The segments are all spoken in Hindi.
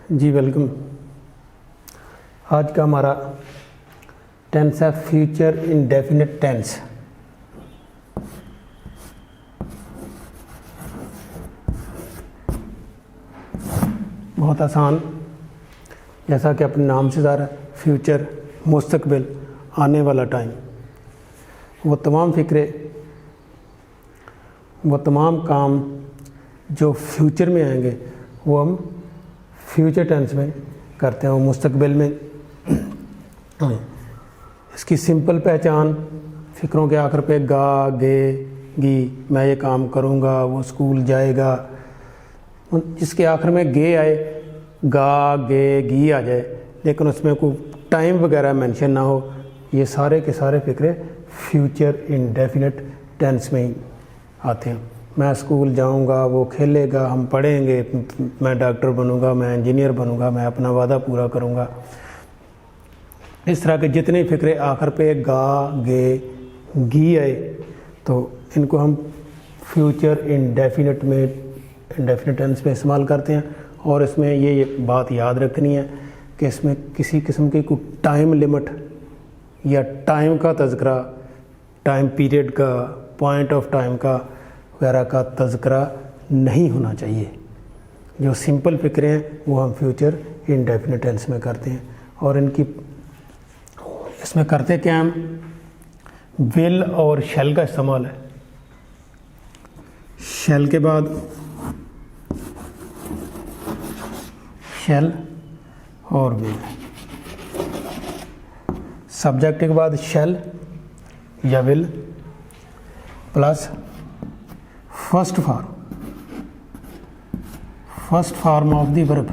जी वेलकम। आज का हमारा टेंस है फ्यूचर इंडेफिनिट टेंस। बहुत आसान, जैसा कि अपने नाम से ज़ाहिर है, फ्यूचर मुस्तकबिल, आने वाला टाइम। वो तमाम फ़िक्रे, वो तमाम काम जो फ्यूचर में आएंगे वो हम फ्यूचर टेंस में करते हैं, वो मुस्तकबिल में। इसकी सिंपल पहचान फ़िक्रों के आखिर पे गा, गे, गी, मैं ये काम करूँगा, वो स्कूल जाएगा, जिसके आखिर में गे आए, गा, गे, गी आ जाए, लेकिन उसमें कोई टाइम वगैरह मेंशन ना हो, ये सारे के सारे फ़िक्रे फ्यूचर इंडेफिनिट टेंस में ही आते हैं। मैं स्कूल जाऊंगा, वो खेलेगा, हम पढ़ेंगे, मैं डॉक्टर बनूंगा, मैं इंजीनियर बनूंगा, मैं अपना वादा पूरा करूंगा। इस तरह के जितने फ़िक्रे आखिर पे गा, गे, गी आए, तो इनको हम फ्यूचर इंडेफिनिट टेंस में इस्तेमाल करते हैं। और इसमें ये बात याद रखनी है कि इसमें किसी किस्म की कोई टाइम लिमिट या टाइम का तज़किरा, टाइम पीरियड का, पॉइंट ऑफ टाइम का वगैरह का तज़किरा नहीं होना चाहिए। जो सिंपल फ़िक्रे हैं वो हम फ्यूचर इंडेफिनिट टेंस में करते हैं। और इनकी इसमें करते क्या हम, विल और शैल का इस्तेमाल है। शैल के बाद शैल और विल, सब्जेक्ट के बाद शैल या will plus first form of the verb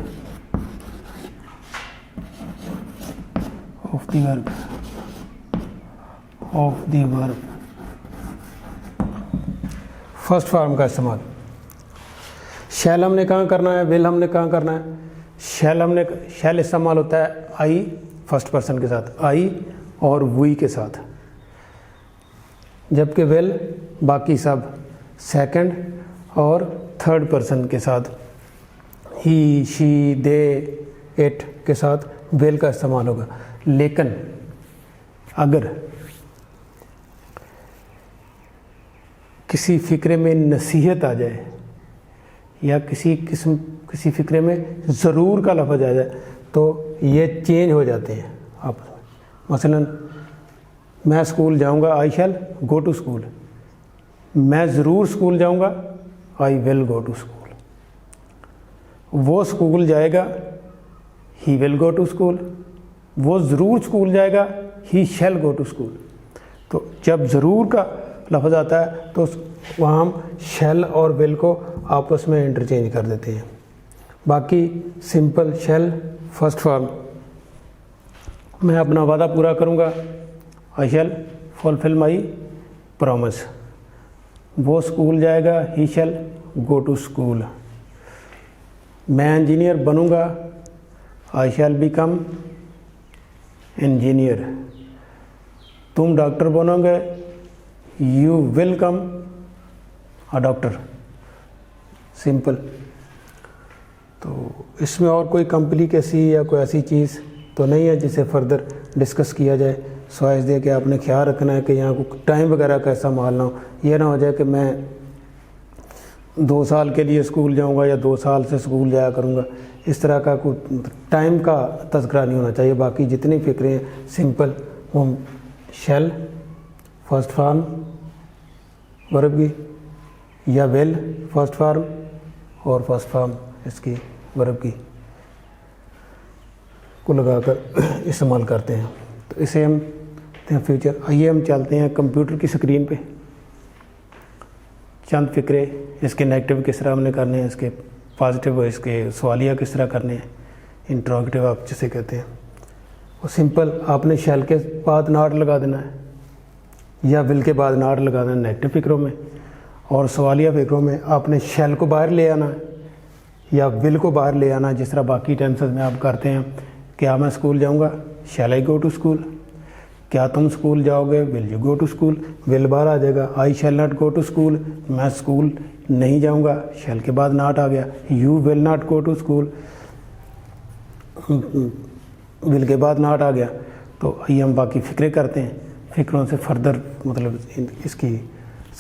first form का इस्तेमाल। शैल हमने कहाँ करना है, विल हमने कहाँ करना है। शैल इस्तेमाल होता है आई फर्स्ट पर्सन के साथ, आई और वी के साथ, जबकि विल बाकी सब सेकंड और थर्ड पर्सन के साथ, ही, शी, दे, इट के साथ विल का इस्तेमाल होगा। लेकिन अगर किसी फ़िक्रे में नसीहत आ जाए या किसी फ़िक्रे में ज़रूर का लफ्ज़ आ जाए तो ये चेंज हो जाते हैं आपस में। मसलन मैं स्कूल जाऊंगा, आई शैल गो टू स्कूल। मैं ज़रूर स्कूल जाऊंगा, I will go to school. वो स्कूल जाएगा, he will go to school. वो ज़रूर स्कूल जाएगा, ही शैल गो टू स्कूल। तो जब ज़रूर का लफ्ज़ आता है तो वहाँ हम शैल और विल को आपस में इंटरचेंज कर देते हैं। बाकी सिंपल शैल फर्स्ट फॉर्म, मैं अपना वादा पूरा करूँगा, आई शैल फुलफिल माई प्रॉमिस। वो स्कूल जाएगा, ही शैल गो टू स्कूल। मैं इंजीनियर बनूँगा, आई शैल बिकम इंजीनियर। तुम डॉक्टर बनोगे, you will come a doctor. Simple. तो इसमें और कोई कॉम्प्लिकेसी या कोई ऐसी चीज़ तो नहीं है जिसे फर्दर डिस्कस किया जाए। सॉइस दे के आपने ख्याल रखना है कि यहाँ को टाइम वगैरह का ऐसा माल ना हो। ये ना हो जाए कि मैं 2 साल के लिए स्कूल जाऊँगा या 2 साल से स्कूल जाया करूँगा, इस तरह का कोई टाइम का तज़किरा नहीं होना चाहिए। बाकी जितनी फ़िक्रें हैं सिंपल, वो शैल फर्स्ट फॉर्म वर्ब की, या विल फर्स्ट फॉर्म और फर्स्ट फॉर्म इसकी वर्ब की को लगाकर इस्तेमाल करते हैं। तो इसे हम फ्यूचर। आइए हम चलते हैं कंप्यूटर की स्क्रीन पे। चंद फ़िक्रे, इसके नेगेटिव किस तरह हमने करने हैं, इसके पॉजिटिव, इसके सवालिया किस तरह करने हैं, इंट्रोगेटिव आप जिसे कहते हैं। वो सिंपल, आपने शैल के बाद नॉट लगा देना है या विल के बाद नॉट लगा देना नेगेटिव फ़िक्रों में, और सवालिया फ़िक्रों में आपने शैल को बाहर ले आना है या विल को बाहर ले आना, जिस तरह बाकी टेंसेस में आप करते हैं। क्या मैं स्कूल जाऊंगा, शैल आई गो टू स्कूल। क्या तुम स्कूल जाओगे, will you go to school. Will बाहर आ जाएगा, I shall not go to school. मैं स्कूल नहीं जाऊंगा, शैल के बाद नॉट आ गया, you will not go to school. Will के बाद नॉट आ गया, तो आइए हम बाकी फ़िक्रे करते हैं, फ़िक्रों से फर्दर मतलब इसकी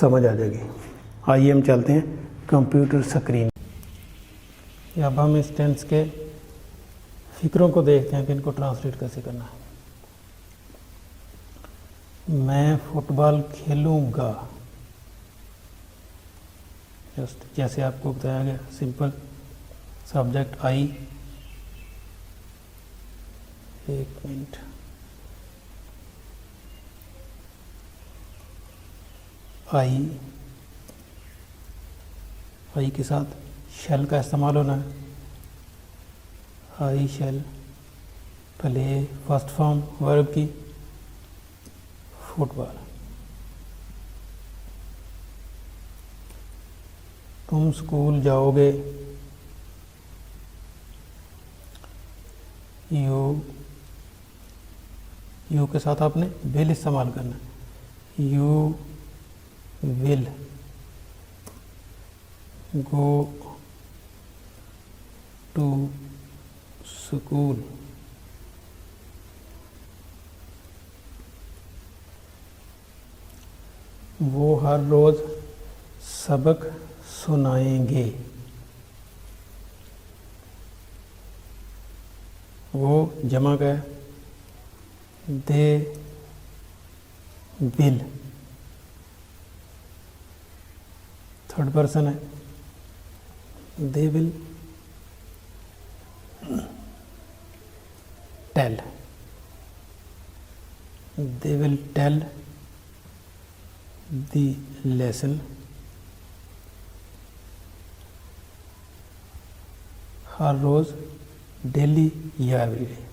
समझ आ जाएगी। आइए हम चलते हैं कंप्यूटर स्क्रीन। अब हम इस टेंस के फ़िक्रों को देखते हैं कि इनको ट्रांसलेट कैसे करना है। मैं फुटबॉल खेलूँगा, जस्ट जैसे आपको बताया गया, सिंपल। सब्जेक्ट आई, एक मिनट, आई के साथ शैल का इस्तेमाल होना है। I shall play, first form verb की, फुटबॉल। तुम स्कूल जाओगे, यू के साथ आपने विल इस्तेमाल करना है। You will go to school. वो हर रोज़ सबक सुनाएंगे। वो जमा का है, दे विल, थर्ड पर्सन है, they will tell, they will tell the lesson, हर रोज़, डेली या एवरीडे।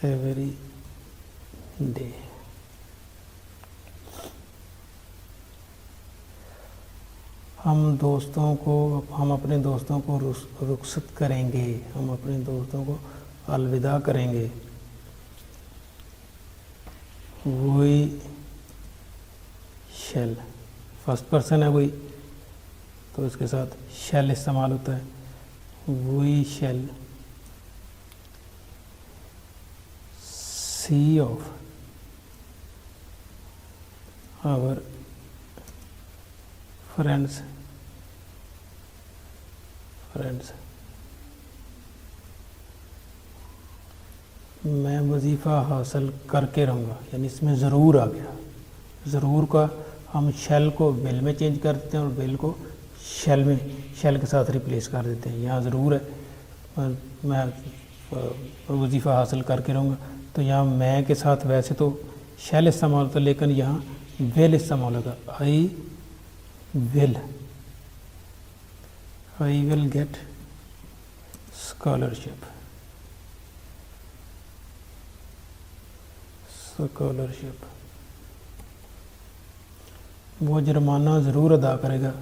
Every day. हम अपने दोस्तों को रुखसत करेंगे, हम अपने दोस्तों को अलविदा करेंगे। वी शैल, फर्स्ट पर्सन है वी, तो इसके साथ शैल इस्तेमाल होता है। We shall see off our friends, मैं वजीफ़ा हासिल करके रहूँगा, यानी इसमें ज़रूर आ गया। ज़रूर का हम शैल को विल में चेंज कर देते हैं और विल को शैल के साथ रिप्लेस कर देते हैं। यहाँ ज़रूर है, मैं वजीफ़ा हासिल करके रहूँगा, तो यहाँ मैं के साथ वैसे तो शैल इस्तेमाल होता है, लेकिन यहाँ विल इस्तेमाल होगा। I will get scholarship. वो जुर्माना ज़रूर अदा करेगा,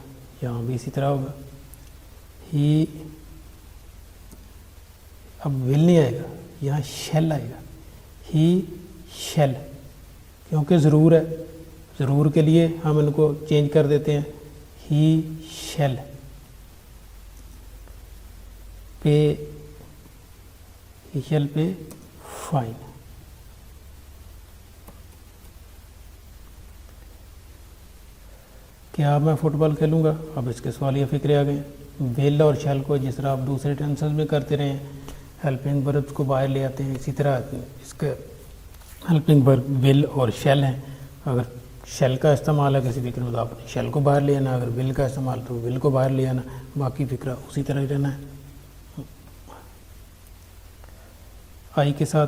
यहाँ भी इसी तरह होगा। ही, अब विल नहीं आएगा, यहाँ शैल आएगा। ही शैल, क्योंकि ज़रूर है, ज़रूर के लिए हम इनको चेंज कर देते हैं। ही शैल पे फाइन। क्या मैं फुटबॉल खेलूँगा? अब इसके सवाल ये फिक्रे आ गए। विल और शैल को जिस तरह आप दूसरे टेंसेस में करते रहे हैं, हेल्पिंग वर्ब्स को बाहर ले आते हैं, इसी तरह इसके हेल्पिंग वर्ब विल और शैल हैं। अगर शैल का इस्तेमाल है किसी फिक्र में, तो आपने शैल को बाहर ले आना, अगर विल का इस्तेमाल तो विल को बाहर ले आना, बाकी फिक्रा उसी तरह ही रहना है। आई के साथ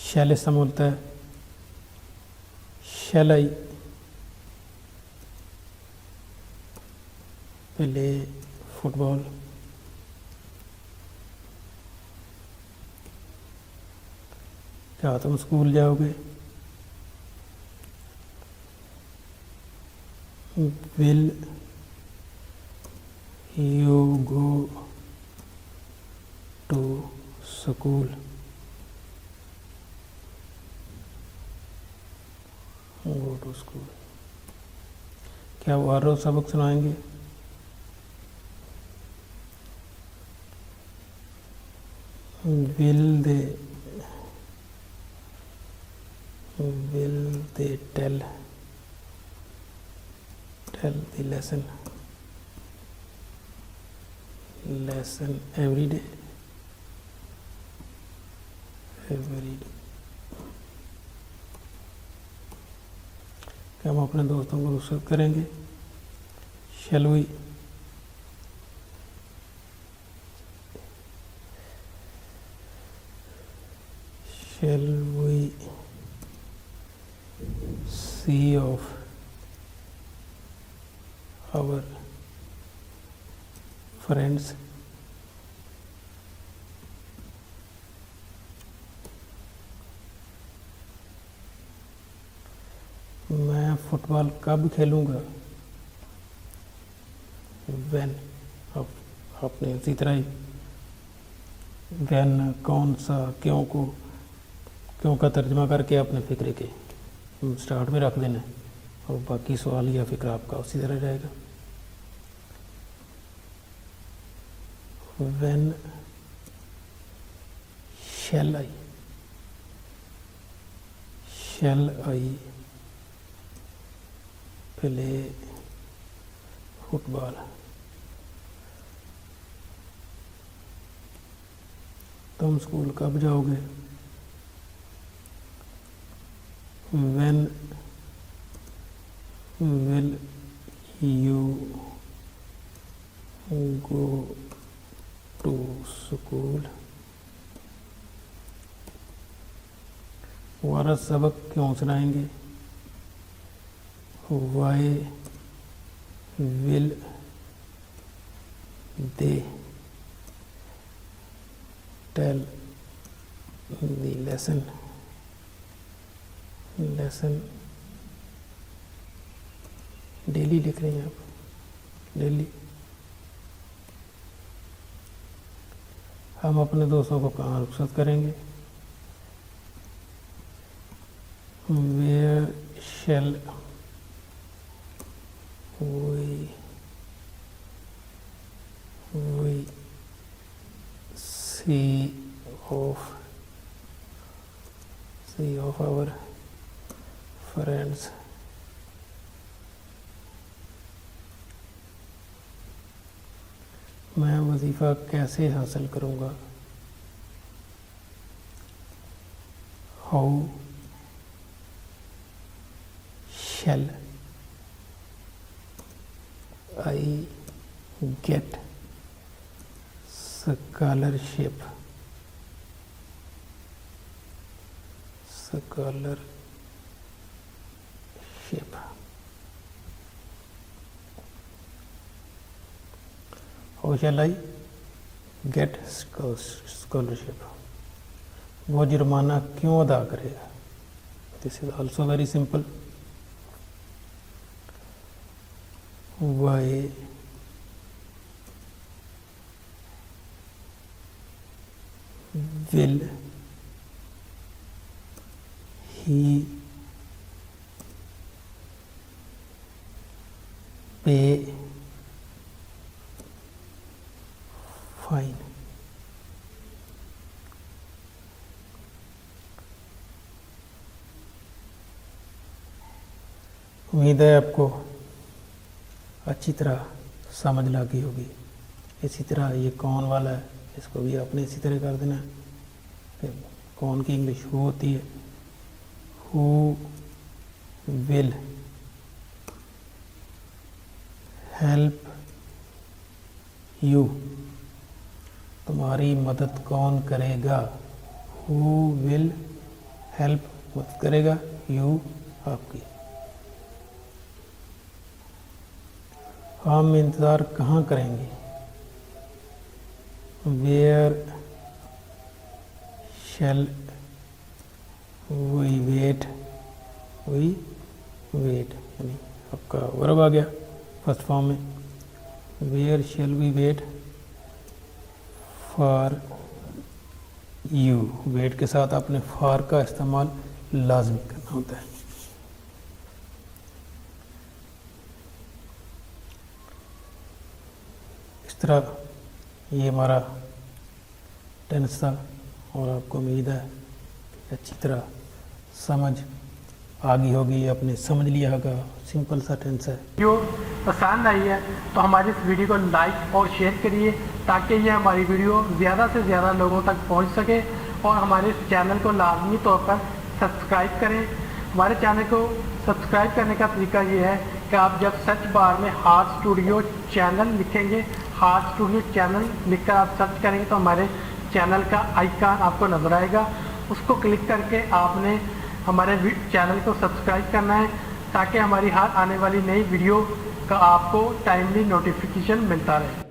शैल इस्तेमाल होता है, शैल आई प्ले फुटबॉल। क्या तुम स्कूल जाओगे? Will you go to school? Go to school. क्या वो हर रोज़ सबक सुनाएंगे? will they tell the lesson every day? क्या हम अपने दोस्तों को रुखसत करेंगे? Shall we see off our friends? मैं फुटबॉल कब खेलूँगा? When. अब आपने इसी तरह ही when कौन सा क्यों का तर्जमा करके अपने फ़िक्रे के स्टार्ट में रख देना है और बाकी सवाल या फ़िक्रा आपका उसी तरह रहेगा। When shall I play football? तुम स्कूल कब जाओगे? When will you go to school? वारस सबक क्यों सुनाएंगे? Why will they tell the lesson daily लिख रहे हैं आप, डेली। हम अपने दोस्तों को कहाँ रुखसत करेंगे? Where shall we see off our friends? मैं वजीफ़ा कैसे हासिल करूँगा? How shall I get scholarship? How shall I get scholarship? वो जुर्माना क्यों अदा करेगा? This is also very simple. Why will he pay fine? उम्मीद है आपको अच्छी तरह समझ लगी होगी। इसी तरह ये कौन वाला है, इसको भी आपने इसी तरह कर देना है। फिर कौन की इंग्लिश हु होती है, हु विल हेल्प यू, तुम्हारी मदद कौन करेगा? हु विल हेल्प मदद करेगा, यू आपकी। हम इंतज़ार कहाँ करेंगे? वेयर शैल वी वेट, यानी आपका वर्ब आ गया फर्स्ट फॉर्म में। Where shall we wait for you, wait के साथ आपने फॉर का इस्तेमाल लाजमी करना होता है। इस तरह ये हमारा टेंस था। और आपको उम्मीद है कि अच्छी तरह समझ आ गई होगी, आपने समझ लिया होगा। सिंपल सा टेंस है। वीडियो पसंद आई है तो हमारी इस वीडियो को लाइक और शेयर करिए ताकि ये हमारी वीडियो ज़्यादा से ज़्यादा लोगों तक पहुंच सके, और हमारे इस चैनल को लाजमी तौर पर सब्सक्राइब करें। हमारे चैनल को सब्सक्राइब करने का तरीका ये है कि आप जब सर्च बार में हार्ट स्टूडियो चैनल लिखेंगे, हार्ट स्टूडियो चैनल लिखकर आप सर्च करेंगे तो हमारे चैनल का आइकन आपको नजर आएगा। उसको क्लिक करके आपने हमारे चैनल को सब्सक्राइब करना है ताकि हमारी हर आने वाली नई वीडियो का आपको टाइमली नोटिफिकेशन मिलता रहे।